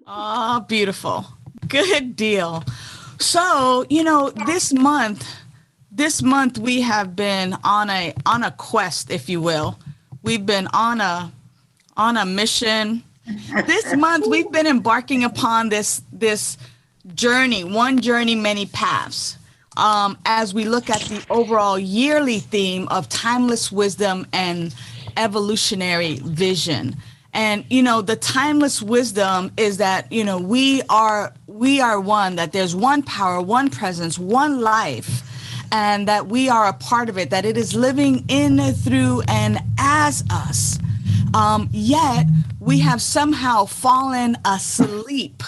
Oh, beautiful. Good deal. So, this month we have been on a quest, if you will. We've been on a mission. This month we've been embarking upon this journey, one journey, many paths. As we look at the overall yearly theme of timeless wisdom and evolutionary vision. And the timeless wisdom is that we are one, that there's one power, one presence, one life, and that we are a part of it, that it is living in, through, and as us. Yet we have somehow fallen asleep.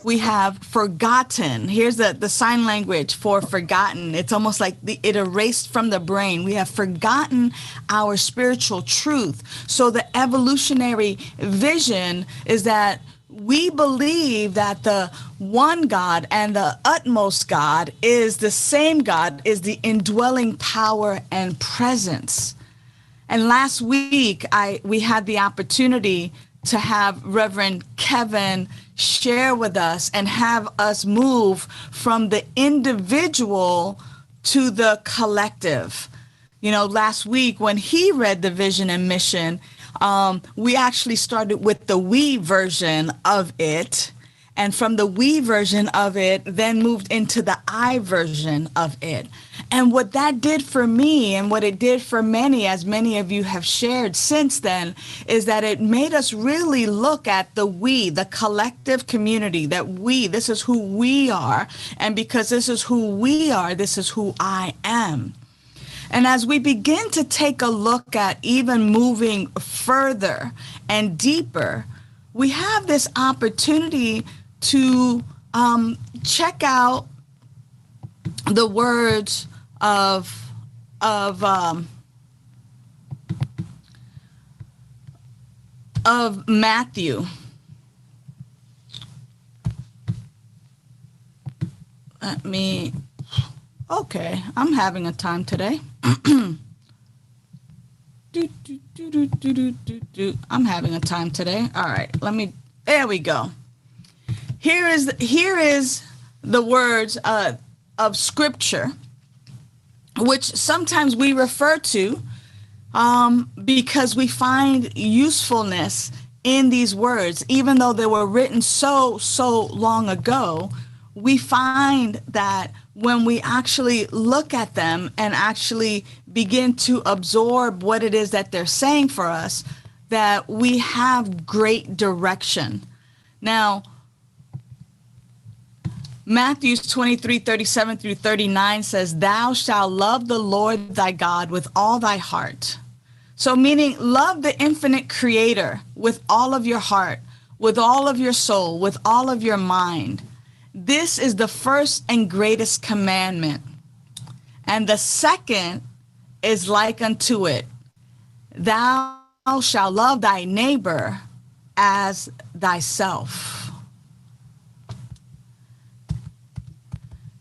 We have forgotten. Here's the sign language for forgotten. It's almost like it erased from the brain. We have forgotten our spiritual truth. So the evolutionary vision is that we believe that the one God and the utmost God is the same God, is the indwelling power and presence. And last week, we had the opportunity to have Reverend Kevin share with us and have us move from the individual to the collective. Last week when he read the vision and mission, we actually started with the we version of it. And from the we version of it, then moved into the I version of it. And what that did for me, and what it did for many, as many of you have shared since then, is that it made us really look at the we, the collective community, that this is who we are. And because this is who we are, this is who I am. And as we begin to take a look at even moving further and deeper, we have this opportunity to check out the words of Matthew. Okay, I'm having a time today. I'm having a time today. All right, there we go. Here is the words of scripture, which sometimes we refer to because we find usefulness in these words. Even though they were written so long ago, we find that when we actually look at them and actually begin to absorb what it is that they're saying for us, that we have great direction. Now, Matthew 23:37 through 39 says, "Thou shalt love the Lord thy God with all thy heart." So meaning love the infinite creator with all of your heart, with all of your soul, with all of your mind. This is the first and greatest commandment. And the second is like unto it. Thou shalt love thy neighbor as thyself.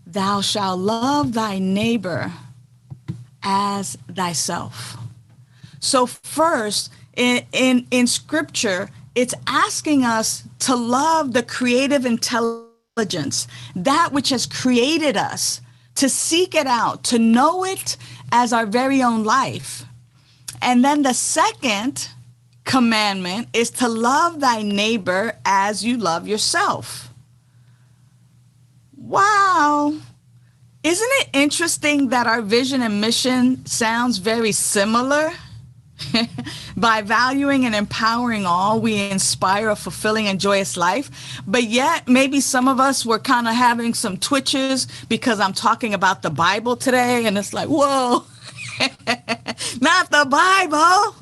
Thou shalt love thy neighbor as thyself. So first, in scripture, it's asking us to love the creative intelligence, that which has created us, to seek it out, to know it as our very own life. And then the second commandment is to love thy neighbor as you love yourself. Wow. Isn't it interesting that our vision and mission sounds very similar? By valuing and empowering all, we inspire a fulfilling and joyous life. But yet, maybe some of us were kind of having some twitches because I'm talking about the Bible today. And it's like, whoa, not the Bible.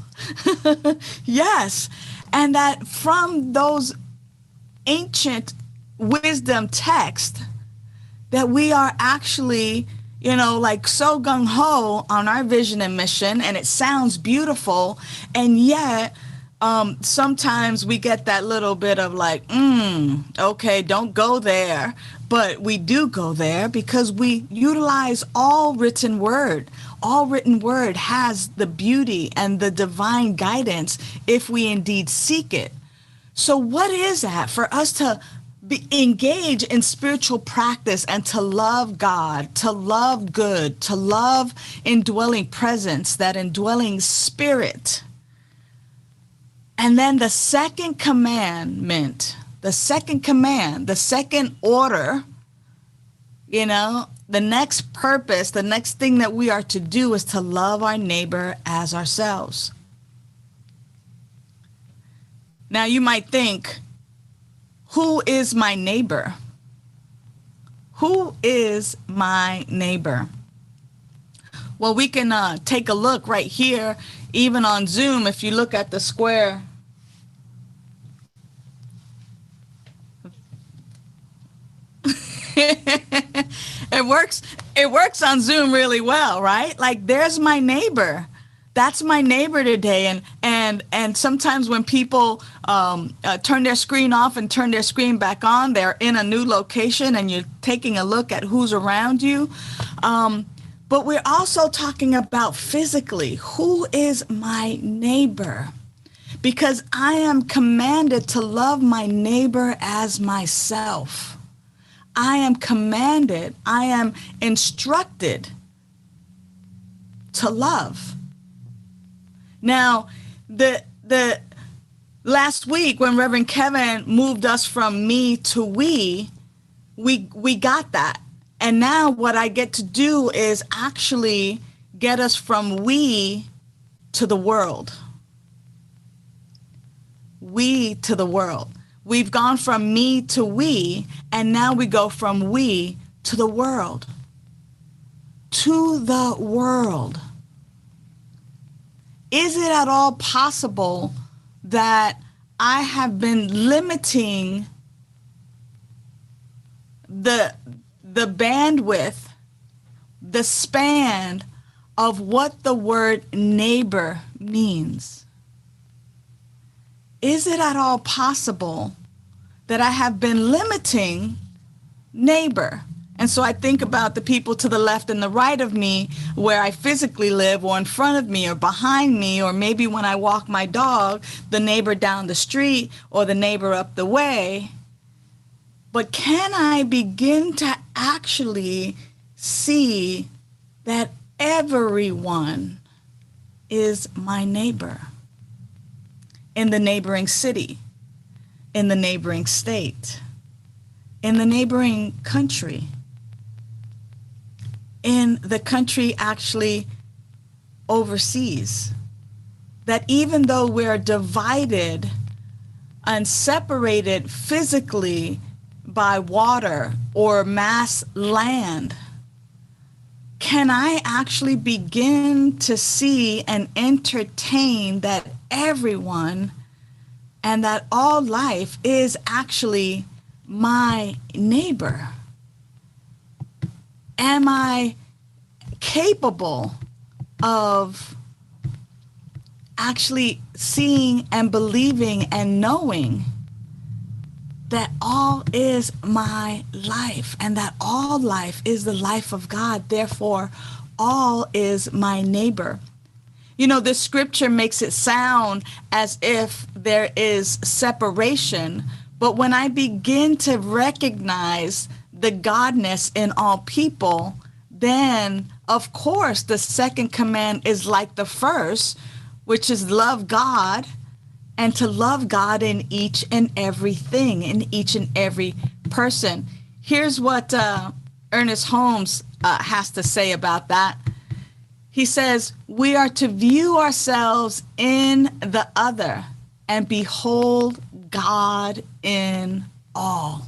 Yes. And that from those ancient wisdom texts, that we are actually, like so gung-ho on our vision and mission, and it sounds beautiful, and yet sometimes we get that little bit of like, okay, don't go there. But we do go there because we utilize all written word. All written word has the beauty and the divine guidance if we indeed seek it. So what is that for us to be engage in spiritual practice and to love God, to love good, to love indwelling presence, that indwelling spirit? And then the second commandment, the second command, the second order, the next purpose, the next thing that we are to do is to love our neighbor as ourselves. Now you might think, who is my neighbor? Who is my neighbor? Well, we can take a look right here, even on Zoom. If you look at the square, it works on Zoom really well, right? Like, there's my neighbor. That's my neighbor today. And sometimes when people turn their screen off and turn their screen back on, they're in a new location and you're taking a look at who's around you. But we're also talking about physically, who is my neighbor? Because I am commanded to love my neighbor as myself. I am commanded, I am instructed to love. Now, the last week when Reverend Kevin moved us from me to we got that. And now what I get to do is actually get us from we to the world. We to the world. We've gone from me to we, and now we go from we to the world. To the world. Is it at all possible that I have been limiting the bandwidth, the span of what the word neighbor means? Is it at all possible that I have been limiting neighbor? And so I think about the people to the left and the right of me where I physically live, or in front of me or behind me, or maybe when I walk my dog, the neighbor down the street or the neighbor up the way. But can I begin to actually see that everyone is my neighbor? In the neighboring city, in the neighboring state, in the neighboring country, in the country actually overseas. That even though we're divided and separated physically by water or mass land, can I actually begin to see and entertain that everyone and that all life is actually my neighbor? Am I capable of actually seeing and believing and knowing that all is my life, and that all life is the life of God, therefore all is my neighbor? This scripture makes it sound as if there is separation, but when I begin to recognize the godness in all people, then of course the second command is like the first, which is love God, and to love God in each and everything, in each and every person. Here's what Ernest Holmes has to say about that. He says, we are to view ourselves in the other and behold God in all.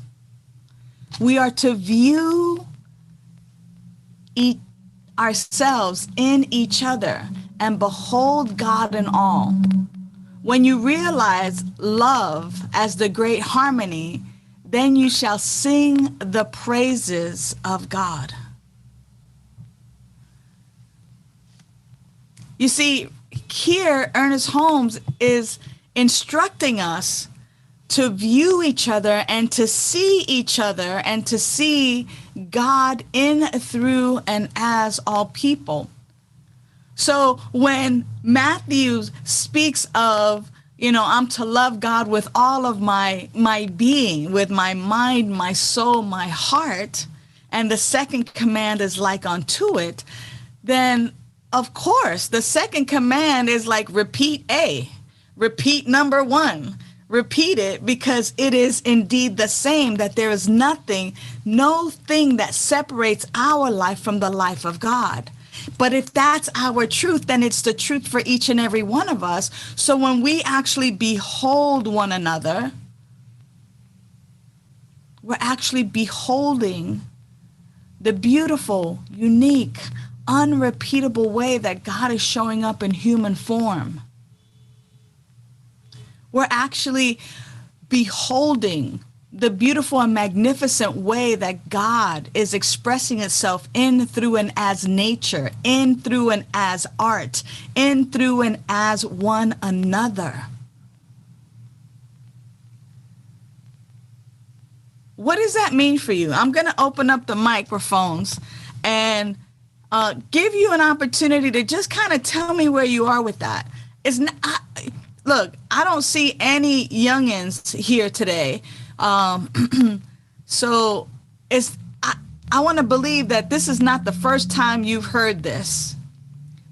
We are to view ourselves in each other and behold God in all. When you realize love as the great harmony, then you shall sing the praises of God. You see, here Ernest Holmes is instructing us to view each other and to see each other and to see God in, through, and as all people. So when Matthew speaks of, I'm to love God with all of my being, with my mind, my soul, my heart, and the second command is like unto it, then of course the second command is like repeat number one. Repeat it, because it is indeed the same, that there is no thing that separates our life from the life of God. But if that's our truth, then it's the truth for each and every one of us. So when we actually behold one another, we're actually beholding the beautiful, unique, unrepeatable way that God is showing up in human form. We're actually beholding the beautiful and magnificent way that God is expressing itself in, through, and as nature, in, through, and as art, in, through, and as one another. What does that mean for you? I'm going to open up the microphones and give you an opportunity to just kind of tell me where you are with that. Look, I don't see any youngins here today. So I want to believe that this is not the first time you've heard this,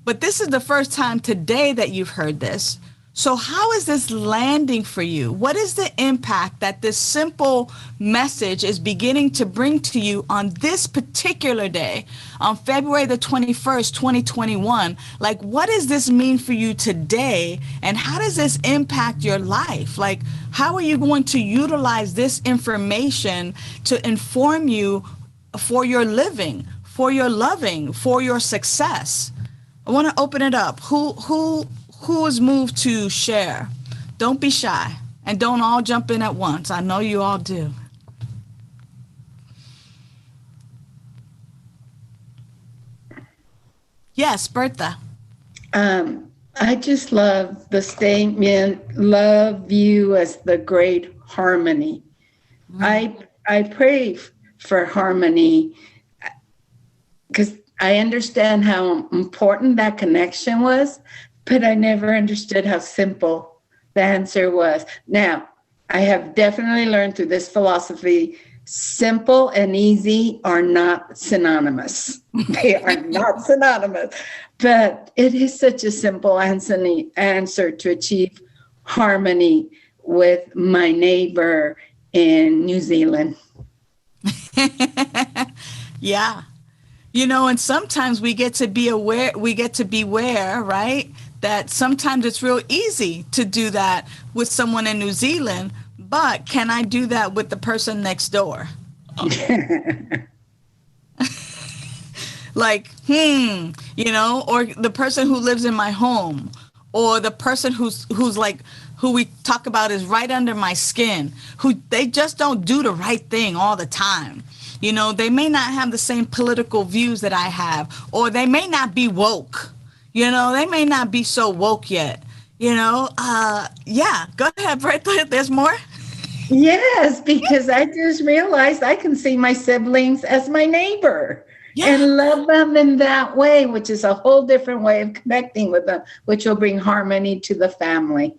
but this is the first time today that you've heard this. So how is this landing for you? What is the impact that this simple message is beginning to bring to you on this particular day, on February the 21st, 2021? Like, what does this mean for you today? And how does this impact your life? Like, how are you going to utilize this information to inform you for your living, for your loving, for your success? I want to open it up. Who is moved to share? Don't be shy, and don't all jump in at once. I know you all do. Yes, Bertha. I just love the statement, love you as the great harmony. I pray for harmony because I understand how important that connection was, but I never understood how simple the answer was. Now, I have definitely learned through this philosophy, simple and easy are not synonymous. They are not synonymous, but it is such a simple answer to achieve harmony with my neighbor in New Zealand. Yeah. And sometimes we get to be aware, right? That sometimes it's real easy to do that with someone in New Zealand, but can I do that with the person next door? Like, or the person who lives in my home, or the person who's like, who we talk about is right under my skin, who they just don't do the right thing all the time. They may not have the same political views that I have, or they may not be woke. They may not be so woke yet. Yeah, go ahead, Bertha. There's more. Yes, because I just realized I can see my siblings as my neighbor. Yeah. And love them in that way, which is a whole different way of connecting with them, which will bring harmony to the family.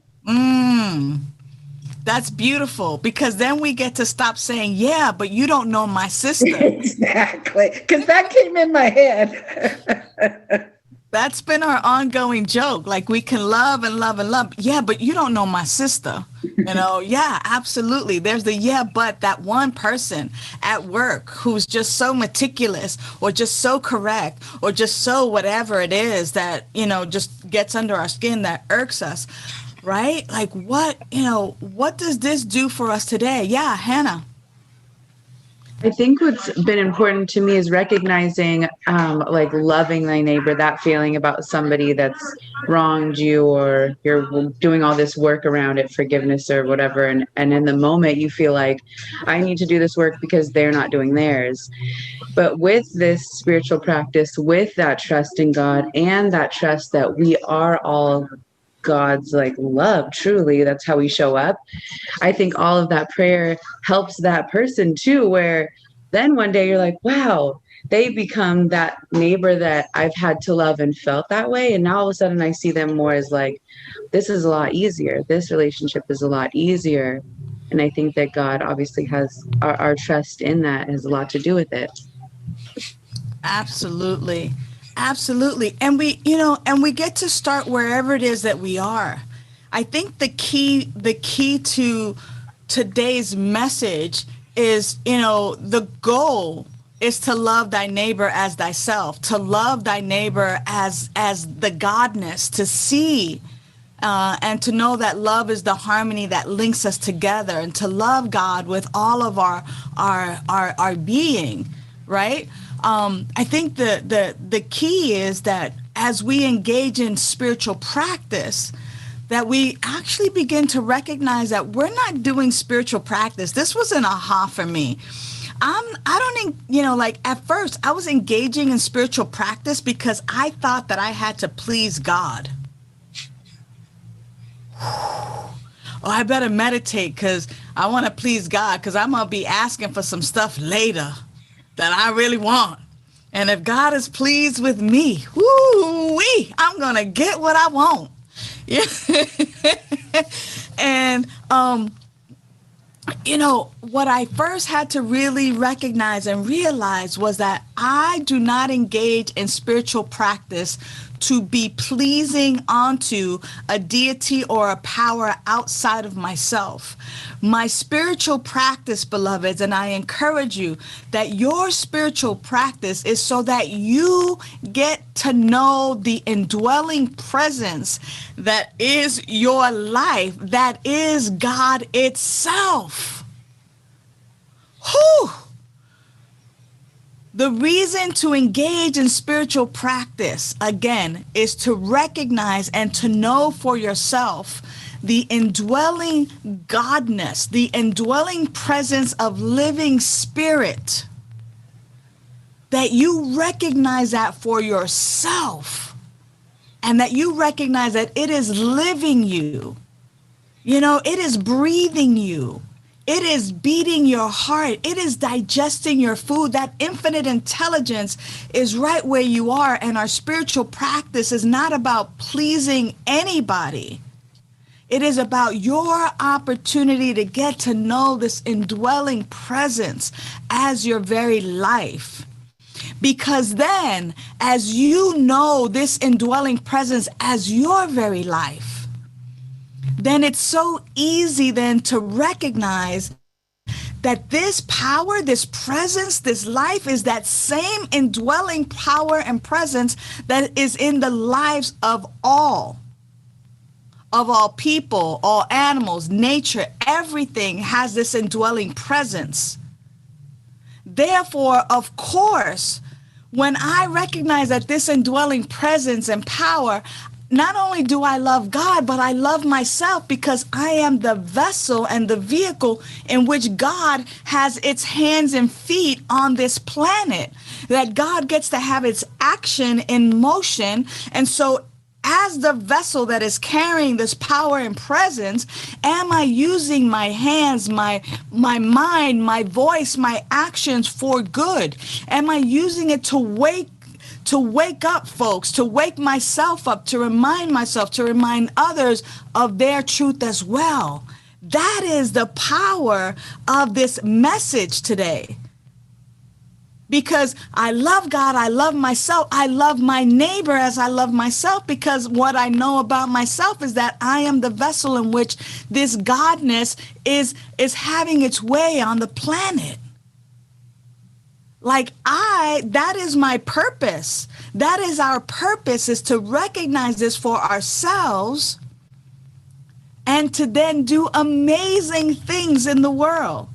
That's beautiful, because then we get to stop saying, yeah, but you don't know my sister. Exactly, because that came in my head. That's been our ongoing joke. Like, we can love and love and love. Yeah, but you don't know my sister. Yeah, absolutely. There's but that one person at work who's just so meticulous, or just so correct, or just so whatever it is that, just gets under our skin, that irks us. Right? Like, what does this do for us today? Yeah, Hannah. I think what's been important to me is recognizing, like, loving thy neighbor, that feeling about somebody that's wronged you, or you're doing all this work around it, forgiveness or whatever. And in the moment you feel like, I need to do this work because they're not doing theirs. But with this spiritual practice, with that trust in God, and that trust that we are all God's like love, truly, that's how we show up. I think all of that prayer helps that person too, where then one day you're like, wow, they become that neighbor that I've had to love and felt that way. And now all of a sudden I see them more as like, this is a lot easier. This relationship is a lot easier. And I think that God obviously has our trust in that has a lot to do with it. Absolutely. Absolutely. And we get to start wherever it is that we are. I think the key to today's message is, the goal is to love thy neighbor as thyself, to love thy neighbor as the godness, to see and to know that love is the harmony that links us together, and to love God with all of our being, right? I think the key is that as we engage in spiritual practice, that we actually begin to recognize that we're not doing spiritual practice. This was an aha for me. Like at first I was engaging in spiritual practice because I thought that I had to please God. Oh, I better meditate because I want to please God, because I'm going to be asking for some stuff later that I really want. And if God is pleased with me, woo-wee, I'm going to get what I want. Yeah. And, what I first had to really recognize and realize was that I do not engage in spiritual practice to be pleasing unto a deity or a power outside of myself. My spiritual practice, beloveds, and I encourage you that your spiritual practice is so that you get to know the indwelling presence that is your life, that is God itself. Whew! The reason to engage in spiritual practice, again, is to recognize and to know for yourself the indwelling godness, the indwelling presence of living spirit, that you recognize that for yourself, and that you recognize that it is living you. It is breathing you. It is beating your heart. It is digesting your food. That infinite intelligence is right where you are. And our spiritual practice is not about pleasing anybody. It is about your opportunity to get to know this indwelling presence as your very life. Because then, as you know this indwelling presence as your very life, then it's so easy then to recognize that this power, this presence, this life is that same indwelling power and presence that is in the lives of all people, all animals, nature. Everything has this indwelling presence. Therefore, of course, when I recognize that this indwelling presence and power, not only do I love God, but I love myself, because I am the vessel and the vehicle in which God has its hands and feet on this planet, that God gets to have its action in motion. And so as the vessel that is carrying this power and presence, am I using my hands, my mind, my voice, my actions for good? Am I using it to wake up folks, to wake myself up, to remind myself, to remind others of their truth as well? That is the power of this message today. Because I love God, I love myself, I love my neighbor as I love myself, because what I know about myself is that I am the vessel in which this godness is having its way on the planet. That is my purpose. That is our purpose, is to recognize this for ourselves and to then do amazing things in the world.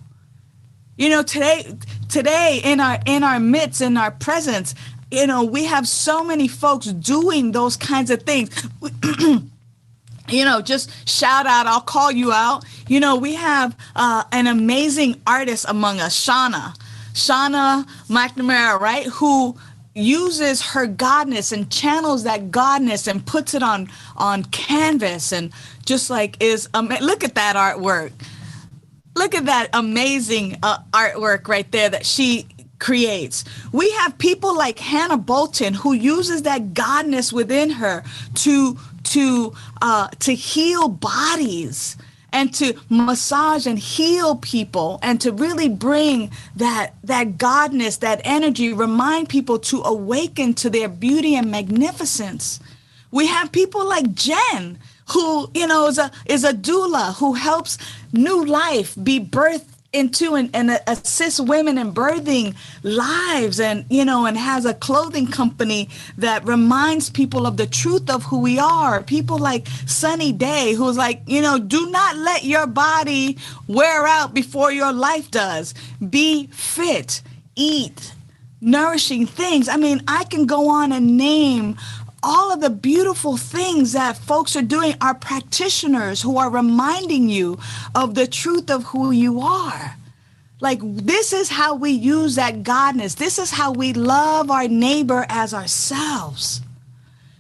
Today in our midst, in our presence, we have so many folks doing those kinds of things. Just shout out, I'll call you out. We have an amazing artist among us, Shauna McNamara, right? Who uses her godness and channels that godness and puts it on canvas, and just look at that artwork. Look at that amazing artwork right there that she creates. We have people like Hannah Bolton who uses that godness within her to heal bodies and to massage and heal people and to really bring that godness, that energy, remind people to awaken to their beauty and magnificence. We have people like Jen, who, you know, is a doula who helps new life be birthed into and assists women in birthing lives, and, you know, and has a clothing company that reminds people of the truth of who we are. People like Sunny Daye, who's like, you know, do not let your body wear out before your life does. Be fit, eat nourishing things. I mean, I can go on and name all of the beautiful things that folks are doing, are practitioners who are reminding you of the truth of who you are. Like, this is how we use that godness. This is how we love our neighbor as ourselves.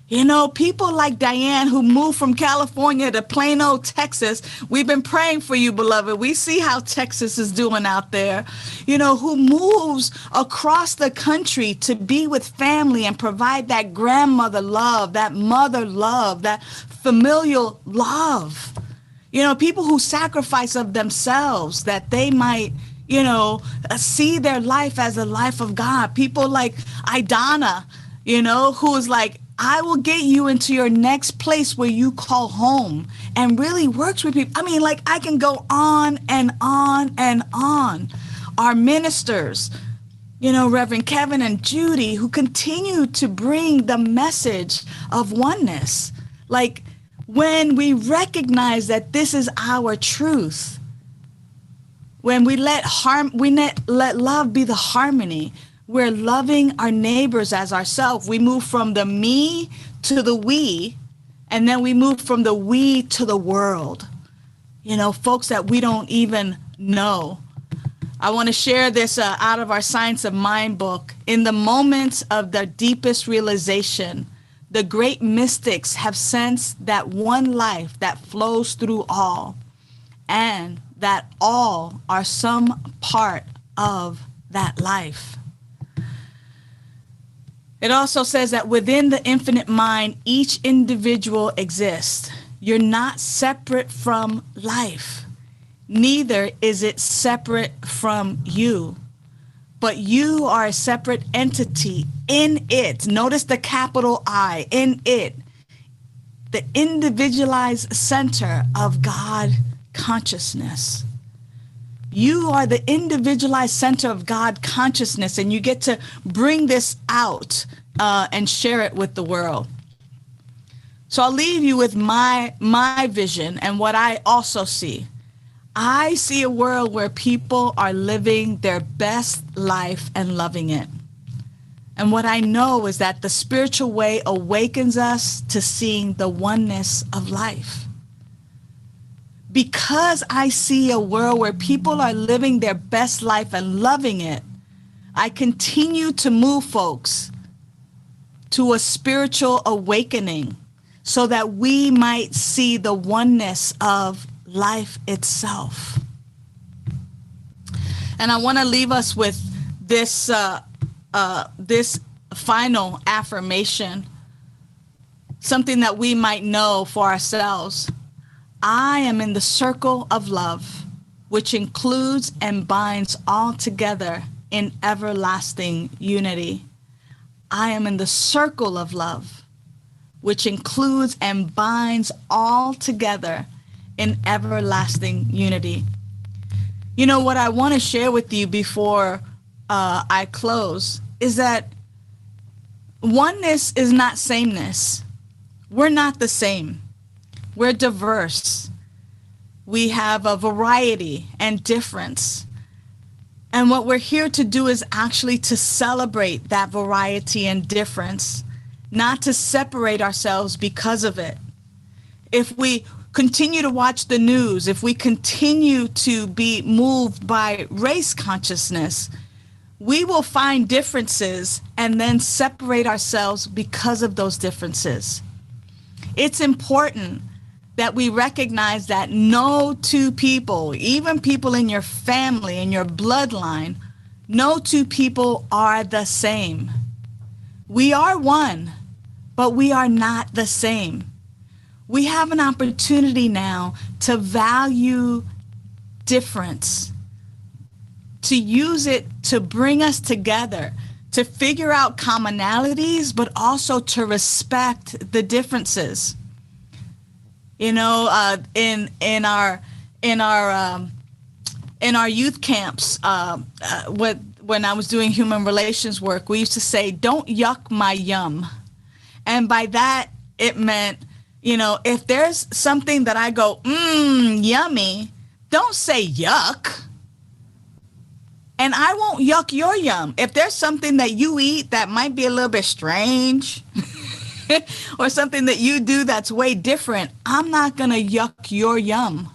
You know, people like Diane, who moved from California to Plano, Texas. We've been praying for you, beloved. We see how Texas is doing out there. You know, who moves across the country to be with family and provide that grandmother love, that mother love, that familial love. You know, people who sacrifice of themselves that they might, you know, see their life as a life of God. People like Idana, you know, who's like, I will get you into your next place where you call home, and really works with people. I mean, like, I can go on and on and on. Our ministers, you know, Reverend Kevin and Judy, who continue to bring the message of oneness. Like, when we recognize that this is our truth, when we let love be the harmony, we're loving our neighbors as ourselves. We move from the me to the we, and then we move from the we to the world. You know, folks that we don't even know. I want to share this out of our Science of Mind book. In the moments of the deepest realization, the great mystics have sensed that one life that flows through all, and that all are some part of that life. It also says that within the infinite mind, each individual exists. You're not separate from life. Neither is it separate from you. But you are a separate entity in it. Notice the capital I, in it. The individualized center of God consciousness. You are the individualized center of God consciousness, and you get to bring this out and share it with the world. So I'll leave you with my vision and what I also see. I see a world where people are living their best life and loving it. And what I know is that the spiritual way awakens us to seeing the oneness of life. Because I see a world where people are living their best life and loving it, I continue to move folks to a spiritual awakening so that we might see the oneness of life itself. And I want to leave us with this this final affirmation, something that we might know for ourselves. I am in the circle of love, which includes and binds all together in everlasting unity. I am in the circle of love, which includes and binds all together in everlasting unity. You know, what I want to share with you before I close is that oneness is not sameness. We're not the same. We're diverse. We have a variety and difference. And what we're here to do is actually to celebrate that variety and difference, not to separate ourselves because of it. If we continue to watch the news, if we continue to be moved by race consciousness, we will find differences and then separate ourselves because of those differences. It's important that we recognize that no two people, even people in your family, in your bloodline, No two people are the same. We are one, but we are not the same. We have an opportunity now to value difference, to use it to bring us together, to figure out commonalities, but also to respect the differences. You know, in our youth camps, when I was doing human relations work, we used to say, "Don't yuck my yum," and by that it meant, you know, if there's something that I go, yummy, don't say yuck. And I won't yuck your yum. If there's something that you eat that might be a little bit strange or something that you do that's way different, I'm not going to yuck your yum.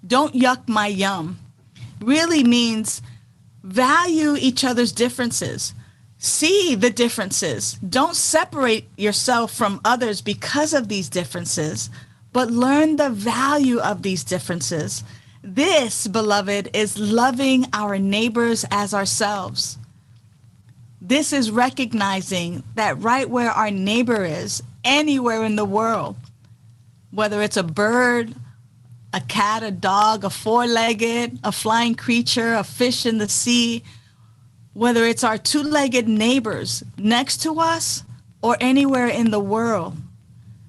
Don't yuck my yum. Really means value each other's differences. See the differences. Don't separate yourself from others because of these differences, but learn the value of these differences. This, beloved, is loving our neighbors as ourselves. This is recognizing that right where our neighbor is, anywhere in the world, whether it's a bird, a cat, a dog, a four-legged, a flying creature, a fish in the sea, whether it's our two-legged neighbors next to us or anywhere in the world,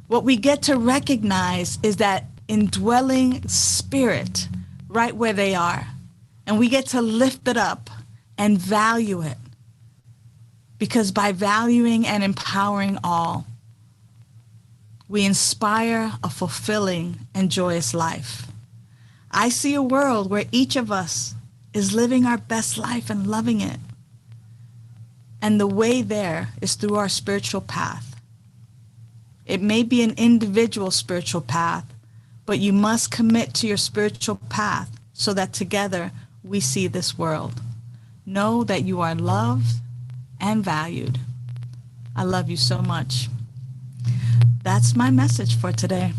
what we get to recognize is that indwelling spirit right where they are. And we get to lift it up and value it. Because by valuing and empowering all, we inspire a fulfilling and joyous life. I see a world where each of us is living our best life and loving it. And the way there is through our spiritual path. It may be an individual spiritual path, but you must commit to your spiritual path so that together we see this world. Know that you are loved and valued. I love you so much. That's my message for today.